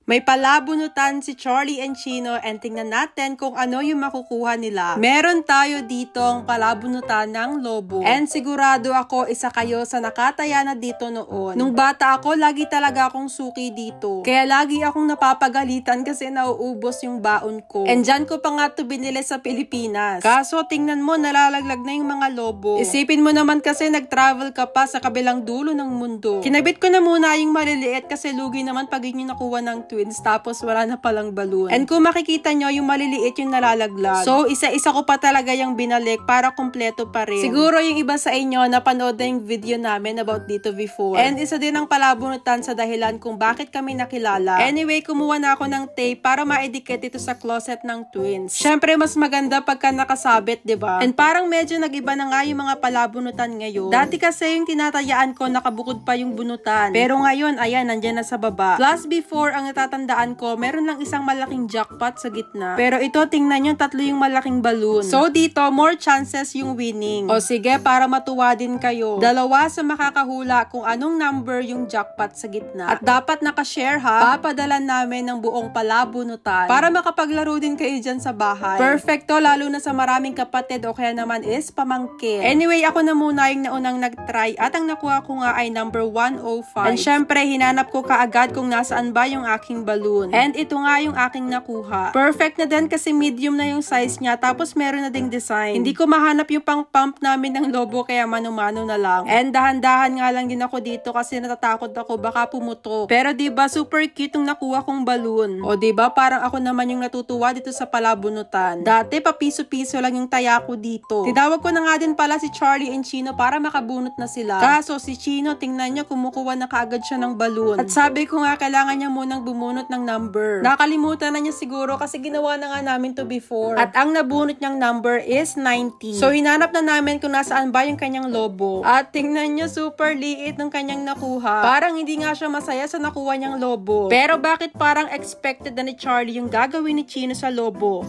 May palabunutan si Charlie and Chino and tingnan natin kung ano yung makukuha nila. Meron tayo ditong palabunutan ng lobo. And sigurado ako isa kayo sa nakataya na dito noon. Nung bata ako, lagi talaga akong suki dito. Kaya lagi akong napapagalitan kasi nauubos yung baon ko. And dyan ko pa nga ito binili sa Pilipinas. Kaso tingnan mo, nalalaglag na yung mga lobo. Isipin mo naman kasi nag-travel ka pa sa kabilang dulo ng mundo. Kinabit ko na muna yung maliliit kasi lugi naman pag yun yung nakuha ng twins tapos wala na palang balloon. And kung makikita nyo, yung maliliit yung nalalaglag. So, isa-isa ko pa talaga yung binalik para kumpleto pa rin. Siguro yung iba sa inyo napanood na yung video namin about dito before. And isa din ang palabunutan sa dahilan kung bakit kami nakilala. Anyway, kumuha na ako ng tape para ma-edicate ito sa closet ng twins. Syempre, mas maganda pagka nakasabit, diba? And parang medyo nag-iba na nga yung mga palabunutan ngayon. Dati kasi yung tinatayaan ko, nakabukod pa yung bunutan. Pero ngayon, ayan, nandyan na sa baba. Plus, before, ang natatandaan ko, meron lang isang malaking jackpot sa gitna. Pero ito, tingnan nyo, tatlo yung malaking balloon. So, dito, more chances yung winning. O sige, para matuwa din kayo. Dalawa sa makakahula kung anong number yung jackpot sa gitna. At dapat nakashare ha, papadalan namin ng buong palabunutan para makapaglaro din kayo dyan sa bahay. Perfecto, lalo na sa maraming kapatid o kaya naman is pamangkin. Anyway, ako na muna yung naunang nag-try at ang nakuha ko nga ay number 105. And syempre, hinanap ko kaagad kung nasaan ba yung aking balloon. And ito nga yung aking nakuha. Perfect na din kasi medium na yung size niya tapos meron na ding design. Hindi ko mahanap yung pang-pump namin ng lobo kaya mano-mano na lang. And dahan-dahan nga lang din ako dito kasi natatakot ako baka pumutok. Pero diba super cute yung nakuha kong balloon. O diba parang ako naman yung natutuwa dito sa palabunutan. Dati papiso-piso lang yung taya ko dito. Tinawag ko na nga din pala si Charlie and Chino para makabunot na sila. Kaso si Chino, tingnan niya kumukuha na kaagad siya ng balloon. At sabi ko nga kailangan niya munang bumunot ng number. Nakalimutan na niya siguro kasi ginawa na nga namin to before. At ang nabunot niyang number is 90. So hinanap na namin kung nasaan ba yung kanyang lobo. At tingnan niyo super liit ng kanyang nakuha. Parang hindi nga siya masaya sa nakuha niyang lobo. Pero bakit parang expected na ni Charlie yung gagawin ni Chino sa lobo?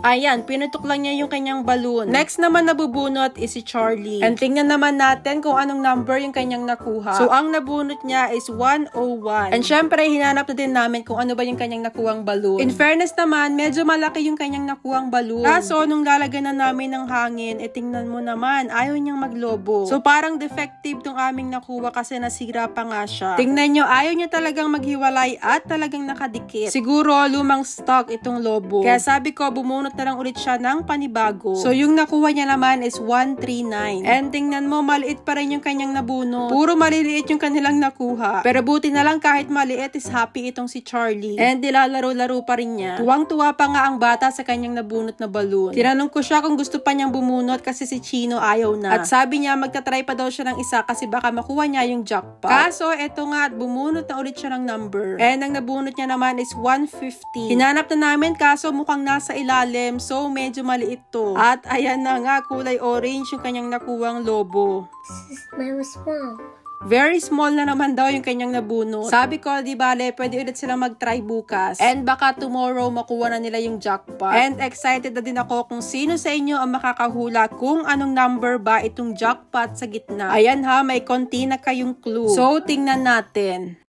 Ayan, pinutok lang niya yung kanyang balloon. Next naman nabubunot is si Charlie. And tingnan naman natin kung anong number yung kanyang nakuha. So, ang nabunot niya is 101. And syempre, hinanap na din namin kung ano ba yung kanyang nakuhang balloon. In fairness naman, medyo malaki yung kanyang nakuhang balloon. Kaso, nung lalagyan na namin ng hangin, tingnan mo naman, ayaw niyang maglobo. So, parang defective tong aming nakuha kasi nasira pa nga siya. Tingnan nyo, ayaw niya talagang maghiwalay at talagang nakadikit. Siguro, lumang stock itong lobo. Kaya sabi ko, bumunot na lang ulit siya ng panibago. So, yung nakuha niya naman is 139. And tingnan mo, maliit pa rin yung kanyang nabunot. Puro maliliit yung kanilang nakuha. Pero buti na lang kahit maliit is happy itong si Charlie. And nilalaro-laro pa rin niya. Tuwang-tuwa pa nga ang bata sa kanyang nabunot na balloon. Tinanong ko siya kung gusto pa niyang bumunot kasi si Chino ayaw na. At sabi niya magtatry pa daw siya ng isa kasi baka makuha niya yung jackpot. Kaso, eto nga, bumunot na ulit siya ng number. And ang nabunot niya naman is 150. Hinanap na namin kaso mukhang nasa ilalim. So, medyo maliit to. At ayan na nga, kulay orange yung kanyang nakuwang lobo. Very small. Very small na naman daw yung kanyang nabunot. Sabi ko, di bale, pwede ulit sila mag-try bukas. And baka tomorrow makuha na nila yung jackpot. And excited na din ako kung sino sa inyo ang makakahula kung anong number ba itong jackpot sa gitna. Ayan ha, may konti na kayong clue. So, tingnan natin.